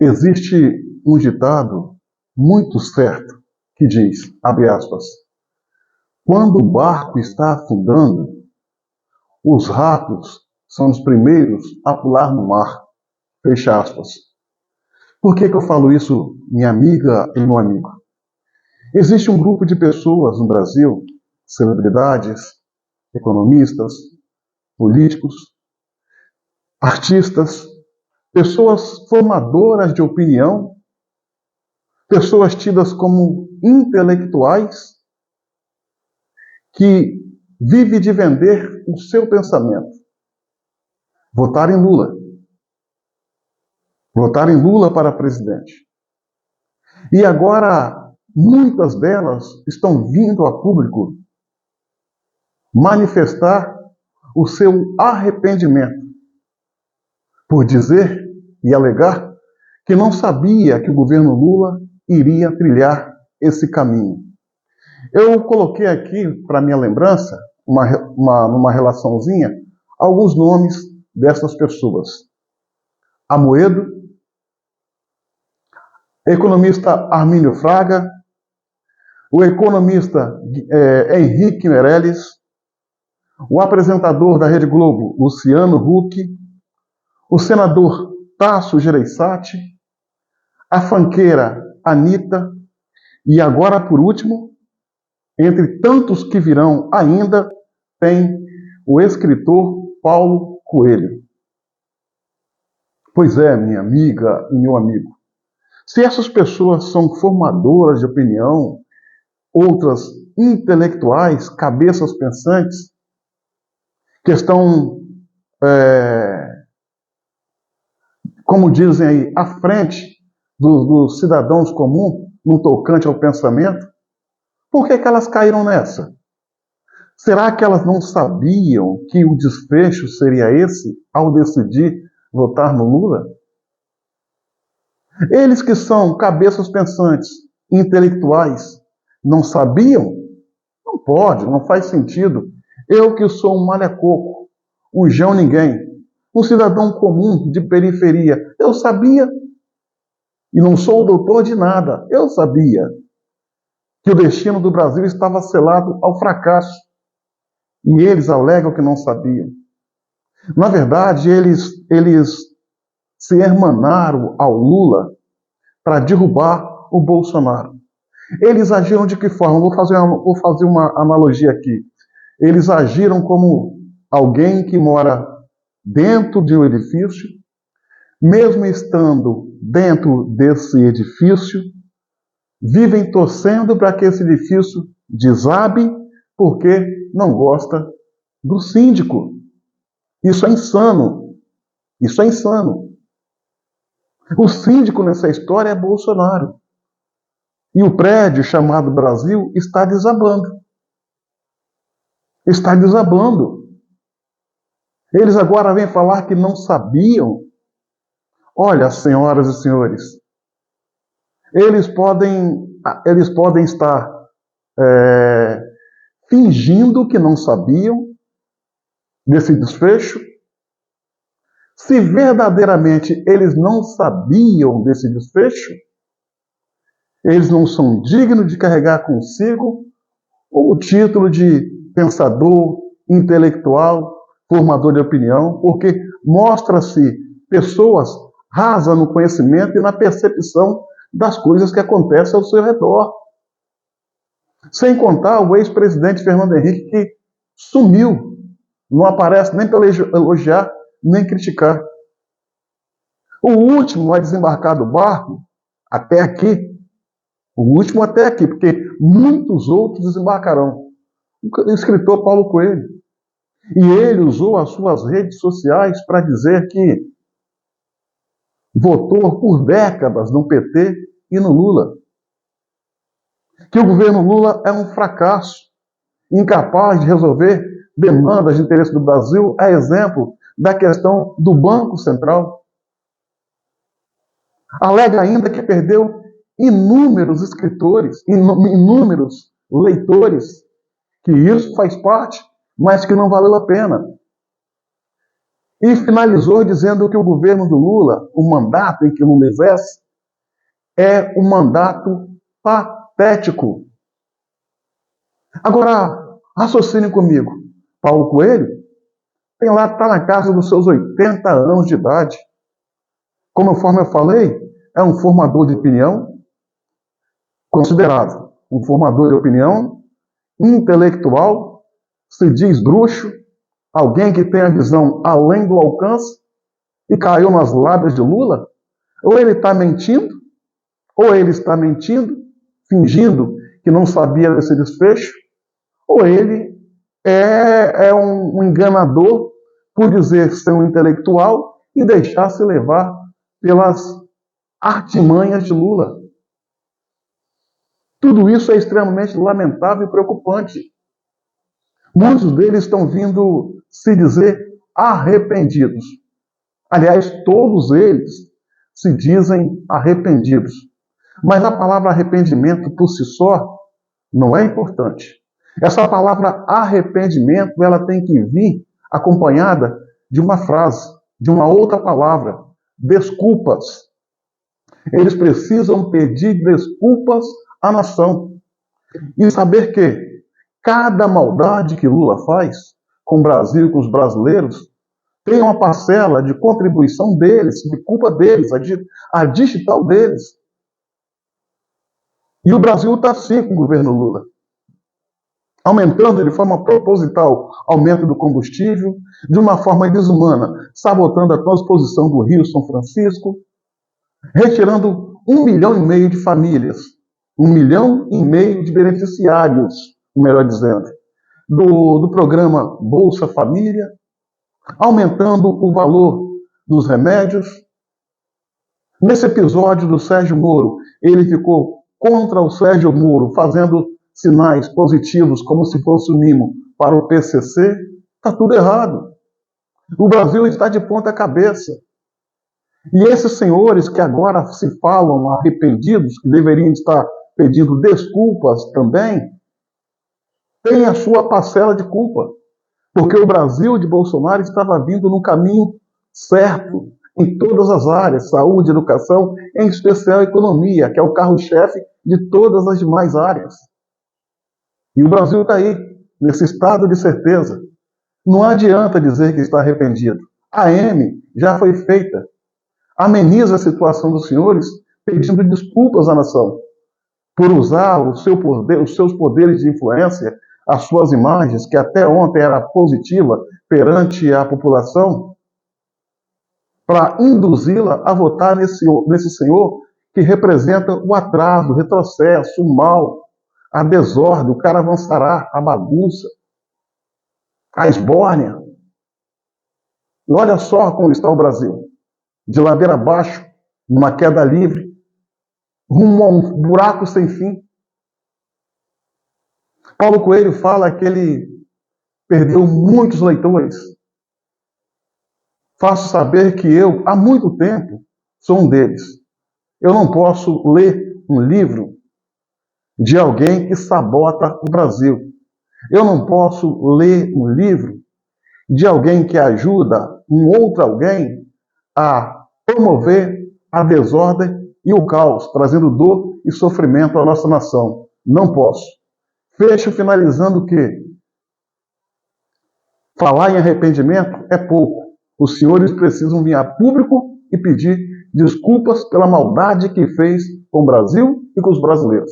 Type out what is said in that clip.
Existe um ditado muito certo que diz, abre aspas, quando o barco está afundando, os ratos são os primeiros a pular no mar, fecha aspas. Por que eu falo isso, minha amiga e meu amigo? Existe um grupo de pessoas no Brasil, celebridades, economistas, políticos, artistas, pessoas formadoras de opinião, pessoas tidas como intelectuais, que vive de vender o seu pensamento. Votar em Lula. Votar em Lula para presidente. E agora, muitas delas estão vindo a público manifestar o seu arrependimento por dizer e alegar que não sabia que o governo Lula iria trilhar esse caminho. Eu coloquei aqui, para minha lembrança, numa relaçãozinha, alguns nomes dessas pessoas. Amoedo, economista Armínio Fraga, o economista Henrique Meirelles, o apresentador da Rede Globo, Luciano Huck, o senador Tasso Gereissati, a funkeira Anitta e agora, por último, entre tantos que virão ainda, tem o escritor Paulo Coelho. Pois é, minha amiga e meu amigo, se essas pessoas são formadoras de opinião, outras intelectuais, cabeças pensantes, que estão, como dizem aí, à frente dos cidadãos comuns no tocante ao pensamento, por que elas caíram nessa? Será que elas não sabiam que o desfecho seria esse ao decidir votar no Lula? Eles que são cabeças pensantes, intelectuais, não sabiam? Não pode, não faz sentido. Eu que sou um malha-coco, um João ninguém, um cidadão comum de periferia, eu sabia, e não sou doutor de nada, eu sabia que o destino do Brasil estava selado ao fracasso. E eles alegam que não sabiam. Na verdade, eles se hermanaram ao Lula para derrubar o Bolsonaro. Eles agiram de que forma? Vou fazer uma analogia aqui. Eles agiram como alguém que mora dentro de um edifício, mesmo estando dentro desse edifício, vivem torcendo para que esse edifício desabe porque não gosta do síndico. Isso é insano. Isso é insano. O síndico nessa história é Bolsonaro. E o prédio chamado Brasil está desabando. Está desabando. Eles agora vêm falar que não sabiam. Olha, senhoras e senhores, eles podem estar fingindo que não sabiam desse desfecho. Se verdadeiramente eles não sabiam desse desfecho, eles não são dignos de carregar consigo o título de pensador, intelectual, formador de opinião, porque mostra-se pessoas rasas no conhecimento e na percepção das coisas que acontecem ao seu redor. Sem contar o ex-presidente Fernando Henrique, que sumiu, não aparece nem para elogiar, nem criticar. O último a desembarcar do barco, até aqui, o último até aqui, porque muitos outros desembarcarão. O escritor Paulo Coelho. E ele usou as suas redes sociais para dizer que votou por décadas no PT e no Lula. Que o governo Lula é um fracasso, incapaz de resolver demandas de interesse do Brasil, é exemplo da questão do Banco Central. Alega ainda que perdeu inúmeros escritores, inúmeros leitores, que isso faz parte, mas que não valeu a pena. E finalizou dizendo que o governo do Lula, o mandato em que o Lula exerce, é um mandato patético. Agora, raciocine comigo. Paulo Coelho está na casa dos seus 80 anos de idade. Conforme eu falei, é um formador de opinião considerado. Um formador de opinião intelectual, se diz bruxo, alguém que tem a visão além do alcance e caiu nas lábias de Lula. Ou ele está mentindo, ou ele está mentindo, fingindo que não sabia desse desfecho, ou ele é um enganador por dizer ser um intelectual e deixar-se levar pelas artimanhas de Lula. Tudo isso é extremamente lamentável e preocupante. Muitos deles estão vindo se dizer arrependidos. Aliás, todos eles se dizem arrependidos. Mas a palavra arrependimento por si só não é importante. Essa palavra arrependimento, ela tem que vir acompanhada de uma frase, de uma outra palavra, desculpas. Eles precisam pedir desculpas à nação e saber que cada maldade que Lula faz com o Brasil e com os brasileiros tem uma parcela de contribuição deles, de culpa deles, a digital deles. E o Brasil está assim com o governo Lula, aumentando de forma proposital aumento do combustível, de uma forma desumana, sabotando a transposição do Rio São Francisco, retirando 1,5 milhão de famílias, 1,5 milhão de beneficiários, melhor dizendo, do programa Bolsa Família, aumentando o valor dos remédios. Nesse episódio do Sérgio Moro, ele ficou contra o Sérgio Moro, fazendo sinais positivos como se fosse um mimo para o PCC. Está tudo errado. O Brasil está de ponta cabeça. E esses senhores que agora se falam arrependidos, que deveriam estar pedindo desculpas também, têm a sua parcela de culpa. Porque o Brasil de Bolsonaro estava vindo no caminho certo, em todas as áreas, saúde, educação, em especial economia, que é o carro-chefe de todas as demais áreas. E o Brasil está aí, nesse estado de certeza. Não adianta dizer que está arrependido. A M já foi feita. Ameniza a situação dos senhores pedindo desculpas à nação por usar o seu poder, os seus poderes de influência, as suas imagens, que até ontem era positiva perante a população, para induzi-la a votar nesse senhor que representa o atraso, o retrocesso, o mal, a desordem, o caravançará, a bagunça, a esbórnia. E olha só como está o Brasil. De ladeira abaixo, numa queda livre, rumo a um buraco sem fim. Paulo Coelho fala que ele perdeu muitos leitores. Faço saber que eu, há muito tempo, sou um deles. Eu não posso ler um livro de alguém que sabota o Brasil. Eu não posso ler um livro de alguém que ajuda um outro alguém a promover a desordem e o caos, trazendo dor e sofrimento à nossa nação. Não posso. Fecho finalizando que falar em arrependimento é pouco. Os senhores precisam vir a público e pedir desculpas pela maldade que fez com o Brasil e com os brasileiros.